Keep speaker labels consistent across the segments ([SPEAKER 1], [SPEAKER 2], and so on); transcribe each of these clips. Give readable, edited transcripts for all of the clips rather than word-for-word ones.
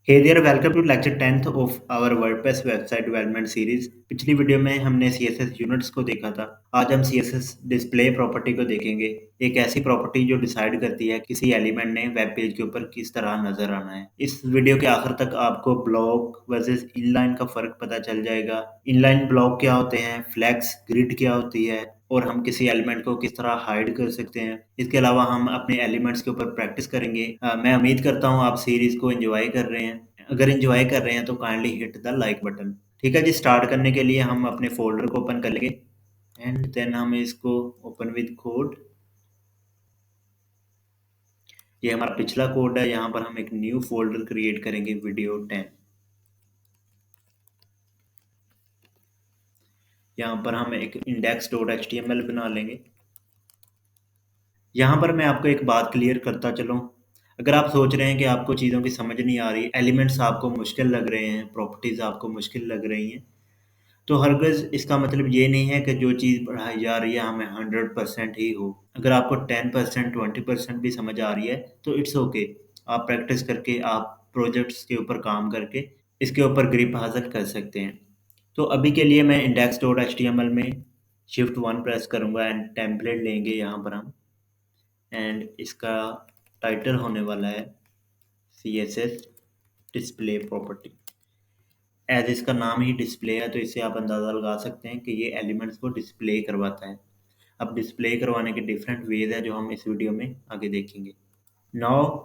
[SPEAKER 1] Hey there welcome to lecture 10th of our WordPress website development series. पिछली video में हमने CSS units को देखा था। आज हम सीएसएस डिस्प्ले प्रॉपर्टी को देखेंगे। एक ऐसी प्रॉपर्टी जो डिसाइड करती है किसी एलिमेंट ने वेब पेज के ऊपर किस तरह नजर आना है। इस वीडियो के आखिर तक आपको ब्लॉक वर्सेस इनलाइन का फर्क पता चल जाएगा। इनलाइन ब्लॉक क्या होते हैं, फ्लैक्स ग्रिड क्या होती है, और हम किसी एलिमेंट को किस तरह हाइड कर सकते हैं। इसके अलावा हम अपने एलिमेंट्स के ऊपर प्रैक्टिस करेंगे। मैं उम्मीद करता हूँ आप सीरीज को एंजॉय कर रहे हैं। अगर एंजॉय कर रहे हैं तो kindly hit the like button. ठीक है जी, स्टार्ट करने के लिए हम अपने फोल्डर को ओपन कर लेंगे एंड देन हम इसको ओपन विद कोड। ये हमारा पिछला कोड है। यहाँ पर हम एक न्यू फोल्डर क्रिएट करेंगे, वीडियो 10। यहाँ पर हम एक index.html बना लेंगे। यहाँ पर मैं आपको एक बात क्लियर करता चलूँ। अगर आप सोच रहे हैं कि आपको चीज़ों की समझ नहीं आ रही, एलिमेंट्स आपको मुश्किल लग रहे हैं, प्रॉपर्टीज़ आपको मुश्किल लग रही हैं, तो हरगिज़ इसका मतलब ये नहीं है कि जो चीज़ पढ़ाई जा रही है हमें 100% ही हो। अगर आपको 10%, 20% भी समझ आ रही है तो इट्स ओके। आप प्रैक्टिस करके, आप प्रोजेक्ट्स के ऊपर काम करके इसके ऊपर ग्रिप हासिल कर सकते हैं। तो अभी के लिए मैं index.html में Shift 1 प्रेस करूँगा एंड टेम्पलेट लेंगे यहाँ पर हम। एंड इसका टाइटल होने वाला है CSS डिस्प्ले प्रॉपर्टी। एज इसका नाम ही डिस्प्ले है तो इससे आप अंदाज़ा लगा सकते हैं कि ये एलिमेंट्स को डिस्प्ले करवाता है। अब डिस्प्ले करवाने के डिफरेंट वेज हैं जो हम इस वीडियो में आगे देखेंगे। नाउ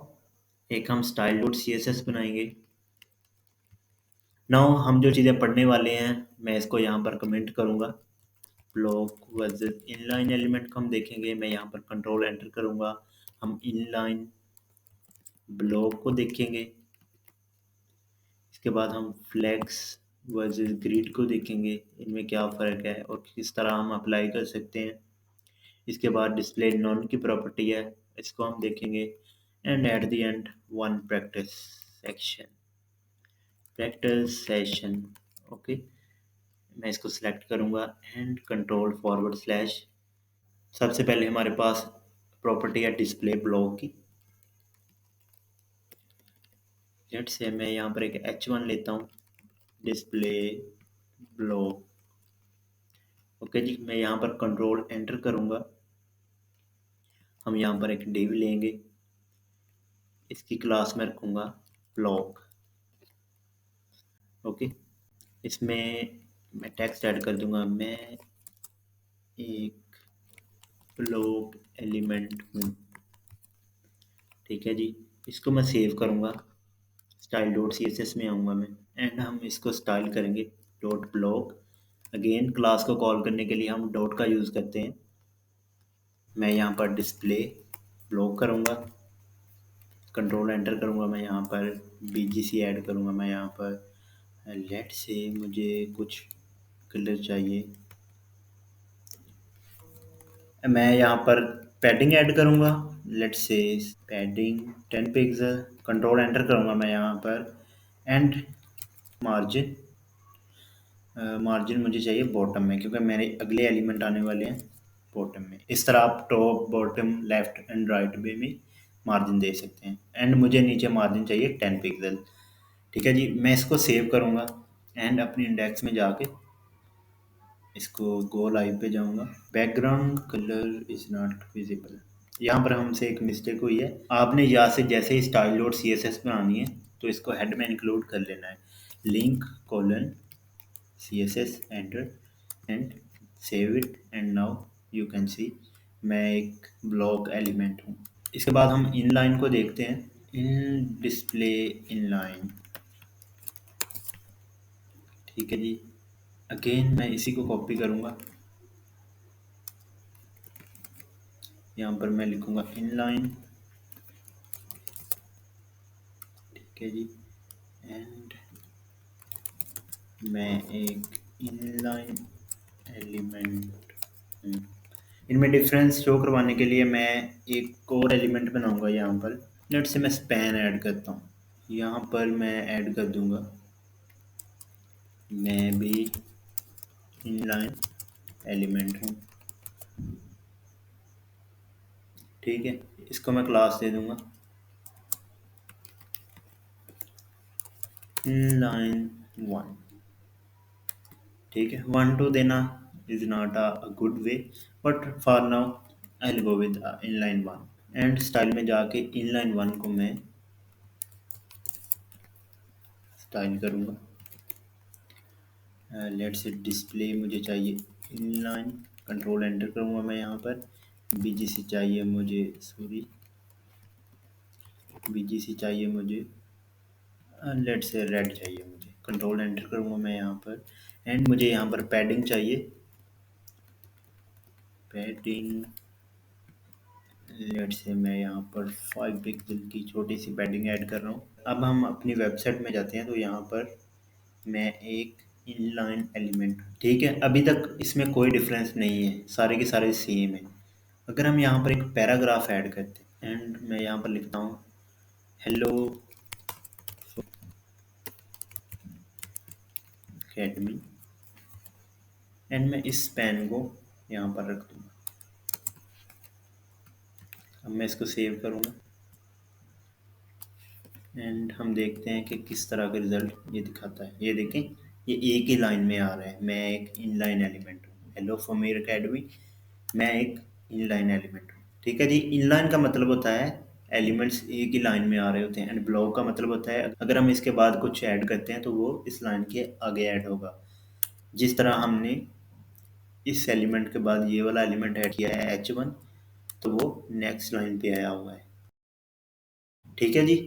[SPEAKER 1] एक हम style dot C S S बनाएंगे। नाउ हम जो चीज़ें पढ़ने वाले हैं मैं इसको यहाँ पर कमेंट करूँगा। ब्लॉक वर्सेस इनलाइन एलिमेंट को हम देखेंगे। मैं यहाँ पर कंट्रोल एंटर करूँगा, हम इनलाइन ब्लॉक को देखेंगे। इसके बाद हम फ्लैक्स वर्सेस ग्रिड को देखेंगे, इनमें क्या फ़र्क है और किस तरह हम अप्लाई कर सकते हैं। इसके बाद डिस्प्ले नॉन की प्रॉपर्टी है, इसको हम देखेंगे। And at the end one practice session. Okay, मैं इसको सिलेक्ट करूँगा एंड कंट्रोल फॉरवर्ड स्लैश। सबसे पहले हमारे पास प्रॉपर्टी है डिस्प्ले ब्लॉक की। लेट से मैं यहाँ पर एक H1 लेता हूँ, डिस्प्ले ब्लॉक। ओके जी, मैं यहाँ पर कंट्रोल एंटर करूँगा। हम यहाँ पर एक डिव लेंगे, इसकी क्लास में रखूँगा ब्लॉक। ओके, इसमें मैं टेक्स्ट ऐड कर दूँगा, मैं एक ब्लॉक एलिमेंट हूँ। ठीक है जी, इसको मैं सेव करूँगा। Style dot C S S में आऊँगा मैं एंड हम इसको स्टाइल करेंगे डॉट ब्लॉक। अगेन क्लास को कॉल करने के लिए हम डॉट का यूज़ करते हैं। मैं यहाँ पर डिस्प्ले ब्लॉक करूँगा, कंट्रोल एंटर करूँगा। मैं यहाँ पर BGC ऐड करूँगा। मैं यहाँ पर लेट से मुझे कुछ कलर चाहिए, मैं यहाँ पर पैडिंग ऐड करूँगा। लेट से पैडिंग 10 पिक्सल, कंट्रोल एंटर करूँगा मैं यहाँ पर। एंड मार्जिन, मार्जिन मुझे चाहिए बॉटम में क्योंकि मेरे अगले एलिमेंट आने वाले हैं बॉटम में। इस तरह आप top, bottom, left and right way में मार्जिन दे सकते हैं। एंड मुझे नीचे मार्जिन चाहिए 10 पिक्सल। ठीक है जी, मैं इसको सेव करूँगा एंड अपनी इंडेक्स में जाके इसको गो लाइव पे जाऊँगा। Background colour is not visible, यहाँ पर हमसे एक मिस्टेक हुई है। आपने यहाँ से जैसे ही style dot C S S बनानी है तो इसको हेड में इंक्लूड कर लेना है, link colon CSS enter and save it and now you can see मैं एक ब्लॉक एलिमेंट हूँ। इसके बाद हम इनलाइन को देखते हैं, इन डिस्प्ले इनलाइन। ठीक है जी, अगेन मैं इसी को कॉपी करूँगा। यहाँ पर मैं लिखूँगा इनलाइन। ठीक है जी, एंड मैं एक इनलाइन एलिमेंट हूँ। इनमें डिफरेंस शो करवाने के लिए मैं एक और एलिमेंट बनाऊंगा। यहाँ पर लेट से मैं स्पैन ऐड करता हूँ। यहाँ पर मैं ऐड कर दूंगा, मैं भी इनलाइन एलिमेंट हूँ। ठीक है, इसको मैं क्लास दे दूंगा inline 1, ठीक है। 1 2 देना is not a good way, but for now I will go with inline 1। And style में जाके inline 1 को मैं स्टाइल करूँगा। लेट्स से डिस्प्ले मुझे चाहिए inline, कंट्रोल एंटर करूँगा मैं यहाँ पर। बीजीसी चाहिए मुझे, सॉरी बीजीसी चाहिए मुझे, लेट्स से रेड चाहिए मुझे, कंट्रोल एंटर करूँगा मैं यहाँ पर। एंड मुझे यहाँ पर पैडिंग चाहिए, पैडिंग लेट्स से मैं यहाँ पर 5 पिक्सल की छोटी सी पैडिंग ऐड कर रहा हूँ। अब हम अपनी वेबसाइट में जाते हैं तो यहाँ पर मैं एक इनलाइन एलिमेंट, ठीक है, अभी तक इसमें कोई डिफरेंस नहीं है, सारे के सारे सेम है। अगर हम यहाँ पर एक पैराग्राफ ऐड करते हैं एंड मैं यहाँ पर लिखता हूँ हेलो अकेडमी, एंड मैं इस पेन को यहाँ पर रख दूँगा। अब मैं इसको सेव करूँगा एंड हम देखते हैं कि किस तरह का रिजल्ट ये दिखाता है। ये देखें, ये एक ही लाइन में आ रहा है, मैं एक इनलाइन एलिमेंट हूँ। हेलो फॉर्मेर अकेडमी, मैं एक इनलाइन एलिमेंट हूँ, ठीक है जी। इनलाइन का मतलब होता है एलिमेंट्स एक ही लाइन में आ रहे होते हैं, एंड ब्लॉक का मतलब होता है अगर हम इसके बाद कुछ ऐड करते हैं तो वो इस लाइन के आगे ऐड होगा। जिस तरह हमने इस एलिमेंट के बाद ये वाला एलिमेंट ऐड किया है H1, तो वो नेक्स्ट लाइन पे आया हुआ है, ठीक है जी।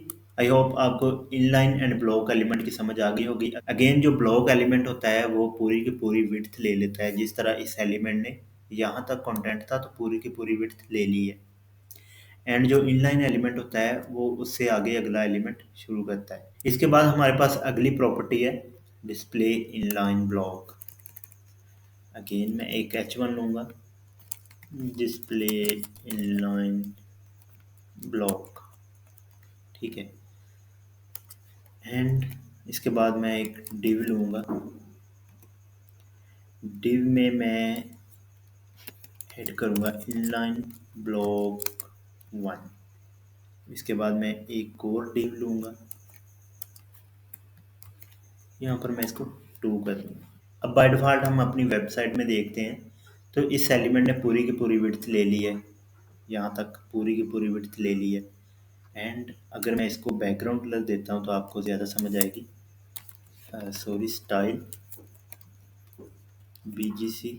[SPEAKER 1] आई होप आपको इनलाइन एंड ब्लॉक एलिमेंट की समझ आ गई होगी। अगेन जो ब्लॉक एलिमेंट होता है वो पूरी की पूरी विड्थ ले लेता है, जिस तरह इस एलिमेंट ने यहाँ तक कंटेंट था तो पूरी की पूरी विड्थ ले ली है। एंड जो इनलाइन एलिमेंट होता है वो उससे आगे अगला एलिमेंट शुरू करता है। इसके बाद हमारे पास अगली प्रॉपर्टी है डिस्प्ले इनलाइन ब्लॉक। अगेन मैं एक H1 लूँगा, डिस्प्ले इनलाइन ब्लॉक, ठीक है। एंड इसके बाद मैं एक डिव लूँगा, डिव में मैं ऐड करूँगा इनलाइन ब्लॉक 1। इसके बाद मैं एक और डिव लूँगा, यहाँ पर मैं इसको 2 कर दूँगा। अब बाय डिफ़ॉल्ट हम अपनी वेबसाइट में देखते हैं तो इस एलिमेंट ने पूरी की पूरी विड्थ ले ली है, यहाँ तक पूरी की पूरी विड्थ ले ली है। एंड अगर मैं इसको बैकग्राउंड कलर देता हूँ तो आपको ज़्यादा समझ आएगी। Sorry, style BGC,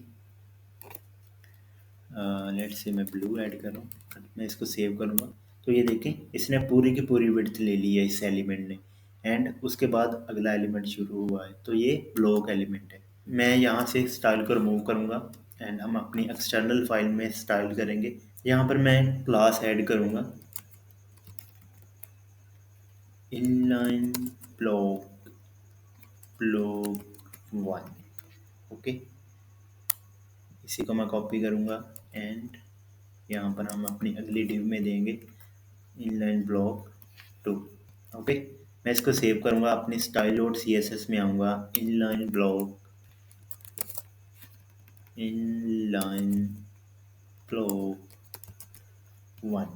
[SPEAKER 1] let's say मैं ब्लू ऐड कर रहा हूँ, मैं इसको सेव करूँगा तो ये देखें इसने पूरी की पूरी विड्थ ले ली है इस एलिमेंट ने, एंड उसके बाद अगला एलिमेंट शुरू हुआ है, तो ये ब्लॉक एलिमेंट है। मैं यहाँ से स्टाइल को रिमूव करूँगा एंड हम अपनी एक्सटर्नल फाइल में स्टाइल करेंगे। यहाँ पर मैं क्लास ऐड करूँगा इनलाइन ब्लॉक 1, ओके। इसी को मैं कॉपी करूँगा एंड यहाँ पर हम अपनी अगली डिव में देंगे इनलाइन ब्लॉक 2, ओके। मैं इसको सेव करूँगा, अपनी स्टाइल डॉट CSS में आऊँगा, इनलाइन ब्लॉक 1,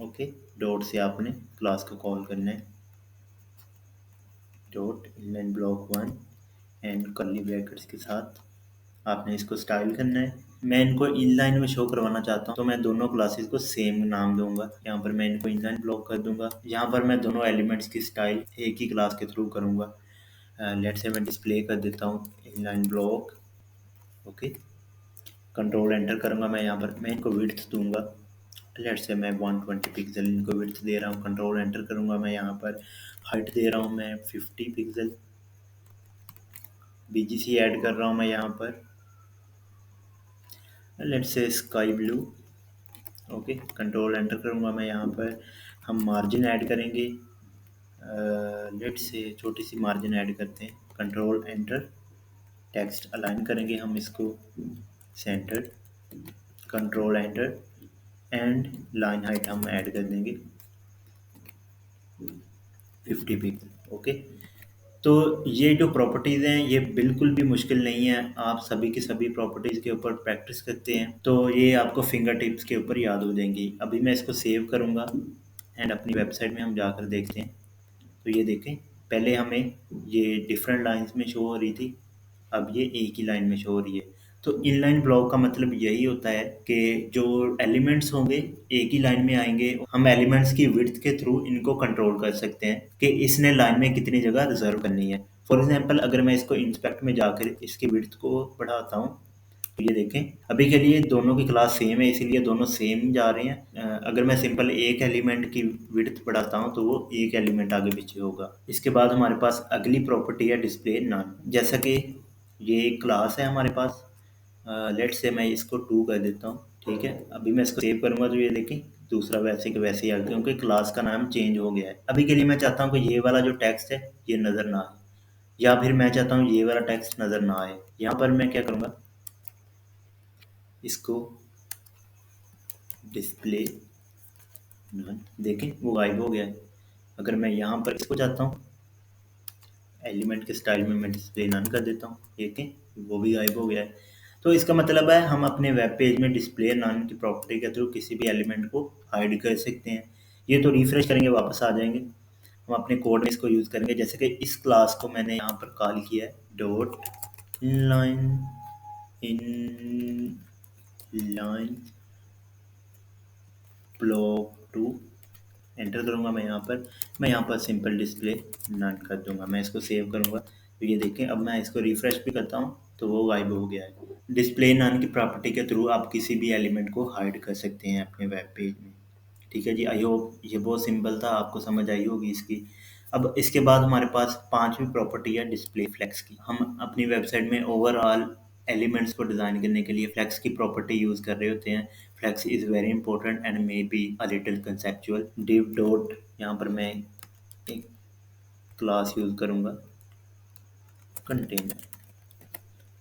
[SPEAKER 1] ओके। डॉट से आपने क्लास को कॉल करना है, dot inline block 1 and curly brackets के साथ आपने इसको स्टाइल करना है। मैं इनको इनलाइन में शो करवाना चाहता हूँ तो मैं दोनों क्लासेस को सेम नाम दूंगा। यहाँ पर मैं इनको इनलाइन ब्लॉक कर दूंगा, यहाँ पर मैं दोनों एलिमेंट्स की स्टाइल एक ही क्लास के थ्रू करूँगा। लेट्स से मैं डिस्प्ले कर देता हूँ inline block, okay. Control enter करूँगा मैं, यहाँ पर मैं इनको विड्थ दूंगा, लेट्स से मैं 120 पिक्सल इनको विड्थ दे रहा हूँ। कंट्रोल एंटर करूँगा मैं, यहाँ पर हाइट दे रहा हूँ मैं 50 पिक्सल। BGC ऐड कर रहा हूँ मैं यहाँ पर, let's say sky blue, okay. Control enter करूँगा मैं, यहाँ पर हम मार्जिन ऐड करेंगे, लेट्स से छोटी सी मार्जिन ऐड करते हैं। कंट्रोल एंटर, टेक्स्ट अलाइन करेंगे हम इसको centre, control enter and line height हम ऐड कर देंगे 50 पिक्सल, ओके। तो ये जो प्रॉपर्टीज़ हैं ये बिल्कुल भी मुश्किल नहीं है, आप सभी की सभी प्रॉपर्टीज़ के ऊपर प्रैक्टिस करते हैं तो ये आपको फिंगर टिप्स के ऊपर याद हो जाएंगी। अभी मैं इसको सेव करूँगा एंड अपनी वेबसाइट में हम जाकर देखते हैं तो ये देखें पहले हमें ये डिफरेंट लाइंस में शो हो रही थी, अब ये एक ही लाइन में शो हो रही है। तो इनलाइन ब्लॉक का मतलब यही होता है कि जो एलिमेंट्स होंगे एक ही लाइन में आएंगे, हम एलिमेंट्स की विड्थ के थ्रू इनको कंट्रोल कर सकते हैं कि इसने लाइन में कितनी जगह रिजर्व करनी है। फॉर एग्जांपल अगर मैं इसको इंस्पेक्ट में जाकर इसकी विड्थ को बढ़ाता हूँ, तो ये देखें अभी के लिए दोनों की क्लास सेम है, इसीलिए दोनों सेम जा रहे हैं। अगर मैं सिंपल एक एलिमेंट की विड्थ बढ़ाता हूँ तो वो एक एलिमेंट आगे पीछे होगा। इसके बाद हमारे पास अगली प्रॉपर्टी है डिस्प्ले नॉन। जैसा कि ये एक क्लास है हमारे पास, लेट्स से मैं इसको 2 कर देता हूँ, ठीक है। अभी मैं इसको सेव करूँगा तो ये देखें दूसरा वैसे के वैसे ही आ गया, क्योंकि क्लास का नाम चेंज हो गया है। अभी के लिए मैं चाहता हूँ कि ये वाला जो टेक्स्ट है ये नज़र ना आए, या फिर मैं चाहता हूँ ये वाला टेक्स्ट नज़र ना आए। यहाँ पर मैं क्या करूँगा, इसको डिस्प्ले नन, देखें वो गायब हो गया है। अगर मैं यहाँ पर इसको चाहता हूँ एलिमेंट के स्टाइल में, मैं डिस्प्ले नन कर देता हूँ, देखें वो भी गायब हो गया है। तो इसका मतलब है हम अपने वेब पेज में डिस्प्ले नन की प्रॉपर्टी के थ्रू किसी भी एलिमेंट को हाइड कर सकते हैं। ये तो रिफ्रेश करेंगे वापस आ जाएंगे, हम अपने कोड में इसको यूज़ करेंगे। जैसे कि इस क्लास को मैंने यहाँ पर कॉल किया है dot line inline block two, enter करूँगा मैं यहाँ पर सिंपल डिस्प्ले नन कर दूंगा। मैं इसको सेव करूँगा तो ये देखें अब मैं इसको रिफ्रेश भी करता हूँ तो वो गायब हो गया है। डिस्प्ले नन की प्रॉपर्टी के थ्रू आप किसी भी एलिमेंट को हाइड कर सकते हैं अपने वेब पेज में। ठीक है जी, आई होप ये बहुत सिंपल था, आपको समझ आई होगी इसकी। अब इसके बाद हमारे पास पांचवी प्रॉपर्टी है डिस्प्ले फ्लेक्स की। हम अपनी वेबसाइट में ओवरऑल एलिमेंट्स को डिज़ाइन करने के लिए फ्लेक्स की प्रॉपर्टी यूज़ कर रहे होते हैं। Flex is very important and maybe a little conceptual. Div dot, यहाँ पर मैं एक क्लास यूज़ करूँगा कंटेनर,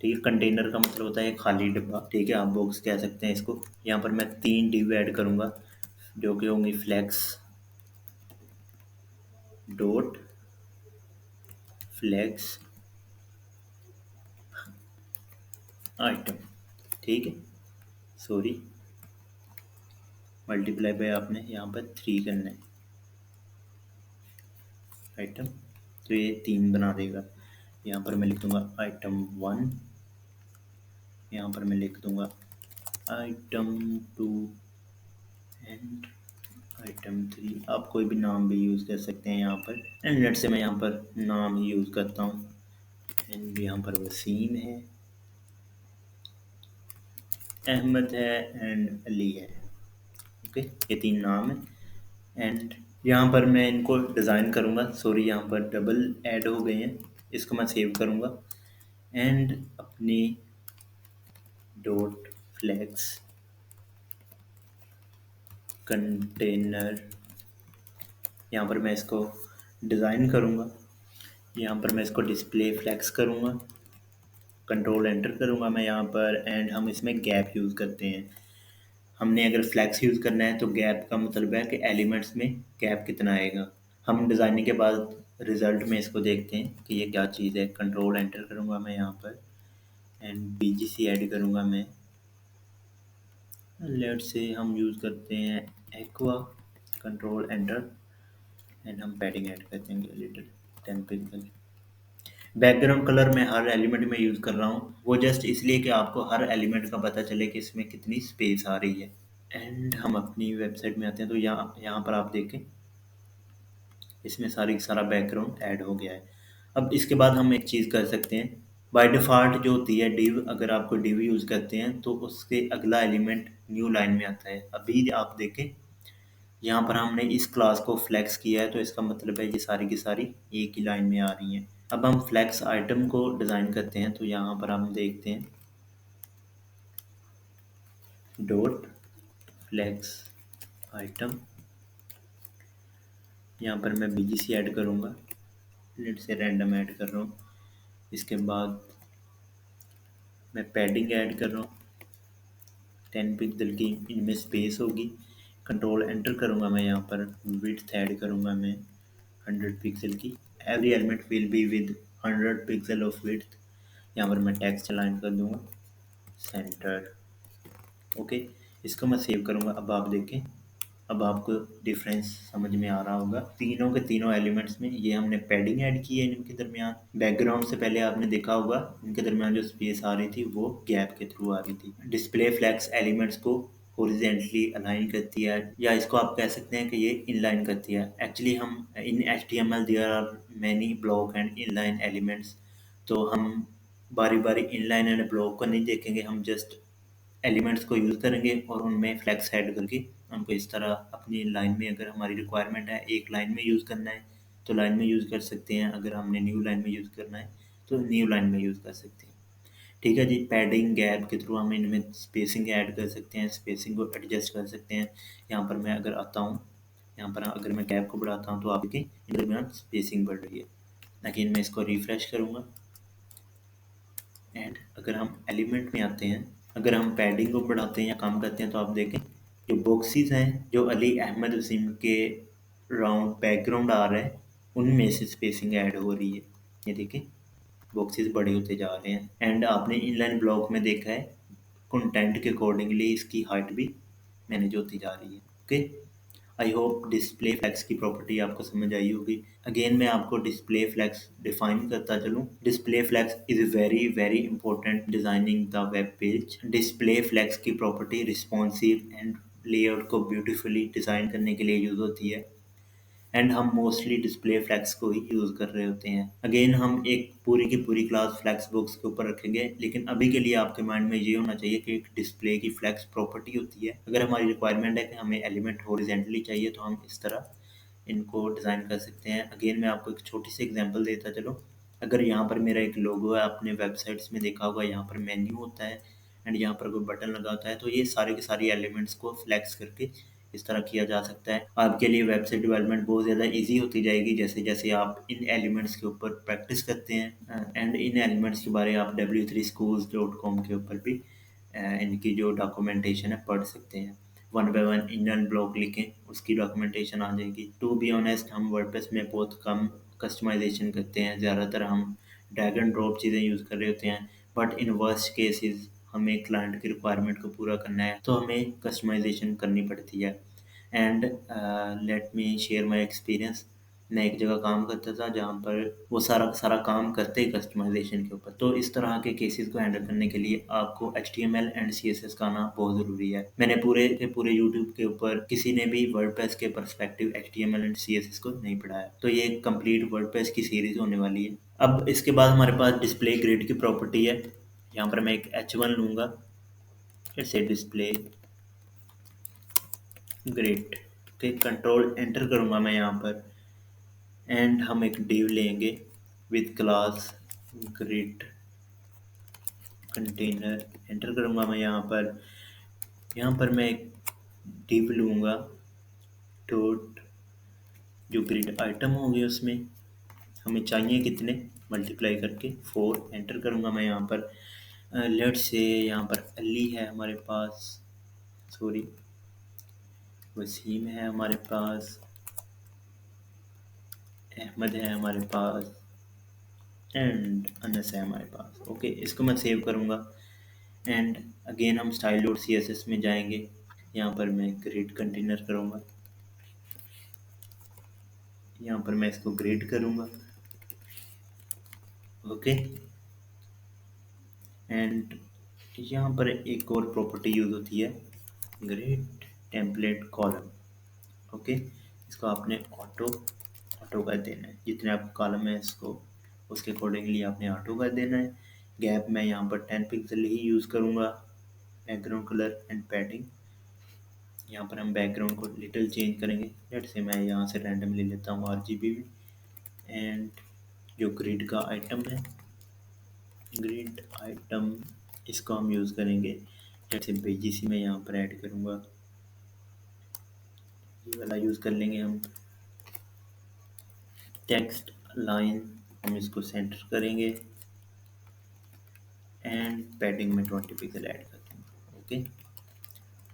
[SPEAKER 1] ठीक है। कंटेनर का मतलब होता है खाली डिब्बा, ठीक है, आप बॉक्स कह सकते हैं इसको। यहाँ पर मैं 3 डिव ऐड करूँगा जो कि होंगी फ्लेक्स डॉट फ्लेक्स आइटम, ठीक है। सॉरी, मल्टीप्लाई बाय आपने यहाँ पर 3 करना है आइटम, तो ये 3 बना देगा। यहाँ पर मैं लिख दूंगा आइटम 1, यहाँ पर मैं लिख दूंगा आइटम 2 एंड आइटम 3। आप कोई भी नाम भी यूज़ कर सकते हैं यहाँ पर। एंड लेट से मैं यहाँ पर नाम ही यूज़ करता हूँ, एंड यहाँ पर वसीम है, अहमद है एंड अली है, ओके। ये 3 नाम है। एंड यहाँ पर मैं इनको डिज़ाइन करूँगा, सॉरी यहाँ पर डबल ऐड हो गए हैं, इसको मैं सेव करूँगा। एंड अपनी डॉट फ्लेक्स कंटेनर, यहाँ पर मैं इसको डिज़ाइन करूँगा, यहाँ पर मैं इसको डिस्प्ले फ्लेक्स करूँगा, कंट्रोल एंटर करूँगा मैं यहाँ पर। एंड हम इसमें गैप यूज़ करते हैं। हमने अगर फ्लेक्स यूज़ करना है तो गैप का मतलब है कि एलिमेंट्स में गैप कितना आएगा। हम डिज़ाइनिंग के बाद रिज़ल्ट में इसको देखते हैं कि ये क्या चीज़ है। कंट्रोल एंटर करूँगा मैं यहाँ पर एंड बीजीसी ऐड करूँगा मैं। लेट से हम यूज़ करते हैं एक्वा, कंट्रोल एंटर एंड हम पैडिंग ऐड कर देंगे लिटिल 10 पिक्सल। बैकग्राउंड कलर मैं हर एलिमेंट में यूज़ कर रहा हूँ, वो जस्ट इसलिए कि आपको हर एलिमेंट का पता चले कि इसमें कितनी स्पेस आ रही है। एंड हम अपनी वेबसाइट में आते हैं तो यहाँ यहाँ पर आप देखें इसमें सारा बैकग्राउंड ऐड हो गया है। अब इसके बाद हम एक चीज़ कर सकते हैं, बाय डिफ़ॉल्ट जो होती है डिव, अगर आपको डिव यूज़ करते हैं तो उसके अगला एलिमेंट न्यू लाइन में आता है। अभी आप देखें यहाँ पर हमने इस क्लास को फ्लेक्स किया है तो इसका मतलब है ये सारी की सारी एक ही लाइन में आ रही हैं। अब हम फ्लेक्स आइटम को डिज़ाइन करते हैं तो यहाँ पर हम देखते हैं डॉट फ्लेक्स आइटम, यहाँ पर मैं बीजीसी ऐड करूँगा, लेट से रैंडम ऐड कर रहा हूँ। इसके बाद मैं पैडिंग ऐड कर रहा हूँ 10 पिक्सल की, इनमें स्पेस होगी। कंट्रोल एंटर करूँगा मैं, यहाँ पर विड्थ ऐड करूँगा मैं 100 पिक्सल की। Every element will be with 100 pixel of width. यहाँ पर मैं टेक्स्ट अलाइन कर दूँगा सेंटर, ओके। इसको मैं सेव करूँगा। अब आप देखें अब आपको डिफरेंस समझ में आ रहा होगा तीनों के तीनों एलिमेंट्स में। ये हमने पैडिंग ऐड की है इनके दरमियान। बैकग्राउंड से पहले आपने देखा होगा इनके दरमियान जो स्पेस आ रही थी वो गैप के थ्रू आ रही थी। डिस्प्ले फ्लैग्स एलिमेंट्स को हॉरिजॉन्टली अलाइन करती है, या इसको आप कह सकते हैं कि ये इनलाइन करती है। एक्चुअली हम in HTML there are many block and inline elements, तो हम बारी बारी इनलाइन एंड ब्लॉक को नहीं देखेंगे, हम जस्ट एलिमेंट्स को यूज़ करेंगे और उनमें फ्लैग्स ऐड करके उनको इस तरह अपनी लाइन में, अगर हमारी रिक्वायरमेंट है एक लाइन में यूज़ करना है तो लाइन में यूज़ कर सकते हैं, अगर हमने न्यू लाइन में यूज़ करना है तो न्यू लाइन में यूज़ कर सकते हैं। ठीक है जी। पैडिंग गैप के थ्रू हम इनमें स्पेसिंग ऐड कर सकते हैं, स्पेसिंग को एडजस्ट कर सकते हैं। यहाँ पर मैं अगर आता हूँ, यहाँ पर अगर मैं गैप को बढ़ाता हूँ तो आपकी इन दरमियान स्पेसिंग बढ़ रही है। लेकिन मैं इसको रिफ्रेश करूँगा एंड अगर हम एलिमेंट में आते हैं, अगर हम पैडिंग को बढ़ाते हैं या कम करते हैं तो आप देखें जो बॉक्सेस हैं जो अली अहमद वसीम के राउंड बैकग्राउंड आ रहा है उनमें से स्पेसिंग ऐड हो रही है। ये देखें बॉक्सेस बड़े होते जा रहे हैं। एंड आपने इनलाइन ब्लॉक में देखा है कंटेंट के अकॉर्डिंगली इसकी हाइट भी मैनेज होती जा रही है। Okay, I hope display flags की प्रॉपर्टी आपको समझ आई होगी। अगेन मैं आपको डिस्प्ले फ्लैग्स डिफाइन करता चलूँ। Display flags is very very important designing the web page. Display flags की प्रॉपर्टी रिस्पॉन्सिव एंड लेआउट को ब्यूटीफुली डिज़ाइन करने के लिए यूज़ होती है, एंड हम मोस्टली डिस्प्ले फ्लैग्स को ही यूज़ कर रहे होते हैं। अगेन हम एक पूरी की पूरी क्लास फ्लैक्स बॉक्स के ऊपर रखेंगे, लेकिन अभी के लिए आपके माइंड में ये होना चाहिए कि एक डिस्प्ले की फ्लैक्स प्रॉपर्टी होती है। अगर हमारी रिक्वायरमेंट है कि हमें एलिमेंट हॉरिजॉन्टली चाहिए तो हम इस तरह इनको डिज़ाइन कर सकते हैं। अगेन मैं आपको एक छोटी सी एग्जांपल देता चलूँ। अगर यहाँ पर मेरा एक लोगो है, आपने वेबसाइट्स में देखा होगा यहाँ पर मेन्यू होता है एंड यहाँ पर कोई बटन लगा होता है, तो ये सारे के सारे एलिमेंट्स को फ्लैक्स करके इस तरह किया जा सकता है। आपके लिए वेबसाइट डेवलपमेंट बहुत ज़्यादा ईजी होती जाएगी जैसे जैसे आप इन एलिमेंट्स के ऊपर प्रैक्टिस करते हैं। एंड इन एलिमेंट्स के बारे आप w3schools.com के ऊपर भी इनकी जो डॉक्यूमेंटेशन है पढ़ सकते हैं। One by one engine block लिखें उसकी डॉक्यूमेंटेशन आ जाएगी। टू बी ऑनेस्ट हम वर्डप्रेस में बहुत कम कस्टमाइजेशन करते हैं, ज़्यादातर हम ड्रैग एंड ड्रॉप चीज़ें यूज़ कर रहे होते हैं। बट इन वर्स्ट केसेस हमें क्लाइंट की रिक्वायरमेंट को पूरा करना है तो हमें कस्टमाइजेशन करनी पड़ती है। And let me share my experience. मैं एक जगह काम करता था जहाँ पर वो सारा सारा काम करते ही कस्टमाइजेशन के ऊपर। तो इस तरह के केसेस को हैंडल करने के लिए आपको HTML एंड CSS का आना बहुत ज़रूरी है। मैंने पूरे के पूरे यूट्यूब के ऊपर किसी ने भी वर्डप्रेस के पर्सपेक्टिव HTML एंड CSS को नहीं पढ़ाया। तो ये एक कंप्लीट वर्डप्रेस की सीरीज होने वाली है। अब इसके बाद हमारे पास डिस्प्ले ग्रिड की प्रॉपर्टी है। यहाँ पर मैं एक H1 लूँगा, फिर से डिस्प्ले ग्रिड के कंट्रोल एंटर करूँगा मैं यहाँ पर, एंड हम एक डिव लेंगे with class grid container. Enter करूँगा मैं यहाँ पर मैं एक डिव लूँगा डॉट जो ग्रिड आइटम होंगे उसमें हमें चाहिए कितने मल्टीप्लाई करके 4। एंटर करूँगा मैं यहाँ पर। लेट्स से यहाँ पर अली है हमारे पास, सॉरी वसीम है हमारे पास, अहमद है हमारे पास एंड अनस है हमारे पास। ओके, इसको मैं सेव करूँगा एंड अगेन हम स्टाइल डॉट CSS में जाएंगे। यहाँ पर मैं ग्रिड कंटेनर करूँगा, यहाँ पर मैं इसको ग्रिड करूँगा। ओके, एंड यहाँ पर एक और प्रॉपर्टी यूज़ होती है ग्रिड टेम्पलेट कॉलम। ओके, इसको आपने ऑटो कर देना है, जितने आप कॉलम है इसको उसके अकॉर्डिंगली आपने ऑटो कर देना है। गैप मैं यहाँ पर 10 पिक्सल ही यूज़ करूँगा। बैकग्राउंड कलर एंड पैडिंग, यहाँ पर हम बैकग्राउंड को लिटिल चेंज करेंगे। लेट से मैं यहाँ से रैंडम ले लेता हूँ RGB में। एंड जो ग्रिड का आइटम है, ग्रिड आइटम इसको हम यूज़ करेंगे। लेट से BGC में यहाँ पर ऐड करूँगा, ये वाला यूज़ कर लेंगे हम। टेक्स्ट लाइन हम इसको सेंटर करेंगे एंड पैडिंग में 20 पिक्सल ऐड कर दूँगा। ओके,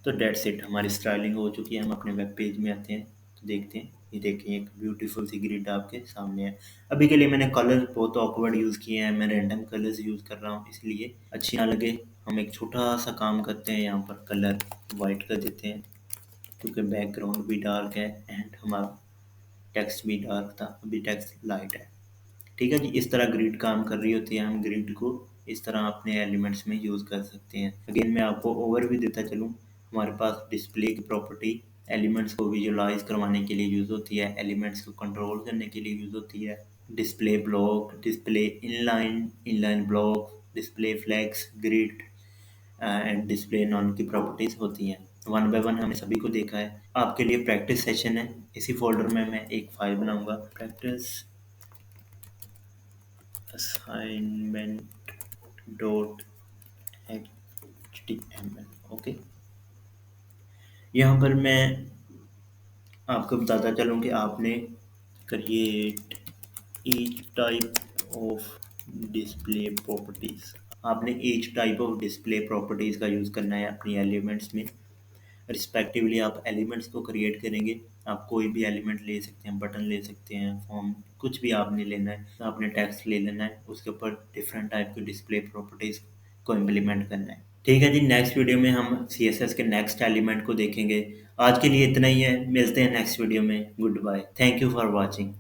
[SPEAKER 1] तो डेट्स इट, हमारी स्टाइलिंग हो चुकी है। हम अपने वेब पेज में आते हैं तो देखते हैं, ये देखें एक ब्यूटीफुल सी ग्रिड आपके सामने है। अभी के लिए मैंने कलर बहुत ऑकवर्ड यूज़ किए हैं, मैं रैंडम कलर्स यूज़ कर रहा हूँ, इसलिए अच्छी ना लगे हम एक छोटा सा काम करते हैं, यहाँ पर कलर वाइट कर देते हैं। क्योंकि बैकग्राउंड भी डार्क है एंड हमारा टेक्स्ट भी डार्क था, अभी टेक्स्ट लाइट है। ठीक है जी, इस तरह ग्रिड काम कर रही होती है। हम ग्रिड को इस तरह अपने एलिमेंट्स में यूज़ कर सकते हैं। अगेन मैं आपको ओवरव्यू देता चलूँ। हमारे पास डिस्प्ले की प्रॉपर्टी एलिमेंट्स को विजुलाइज करवाने के लिए यूज़ होती है, एलिमेंट्स को कंट्रोल करने के लिए यूज़ होती है। Display block, display inline block, display flags, grid and display non की प्रॉपर्टीज़ होती हैं। वन बाय वन हमने सभी को देखा है। आपके लिए प्रैक्टिस सेशन है। इसी फोल्डर में मैं एक फाइल बनाऊंगा, practice assignment dot HTML। Okay, यहाँ पर मैं आपको बताता चलूँ कि आपने create each type of display properties, आपने each type of display properties का यूज़ करना है अपनी एलिमेंट्स में। रिस्पेक्टिवली आप एलिमेंट्स को क्रिएट करेंगे। आप कोई भी एलिमेंट ले सकते हैं, बटन ले सकते हैं, फॉर्म, कुछ भी आपने लेना है। तो आपने टेक्स्ट ले लेना है, उसके ऊपर डिफरेंट टाइप की डिस्प्ले प्रॉपर्टीज़ को इम्प्लीमेंट करना है। ठीक है जी, नेक्स्ट वीडियो में हम CSS के नेक्स्ट एलिमेंट को देखेंगे। आज के लिए इतना ही है, मिलते हैं नेक्स्ट वीडियो में। Good bye, thank you for watching.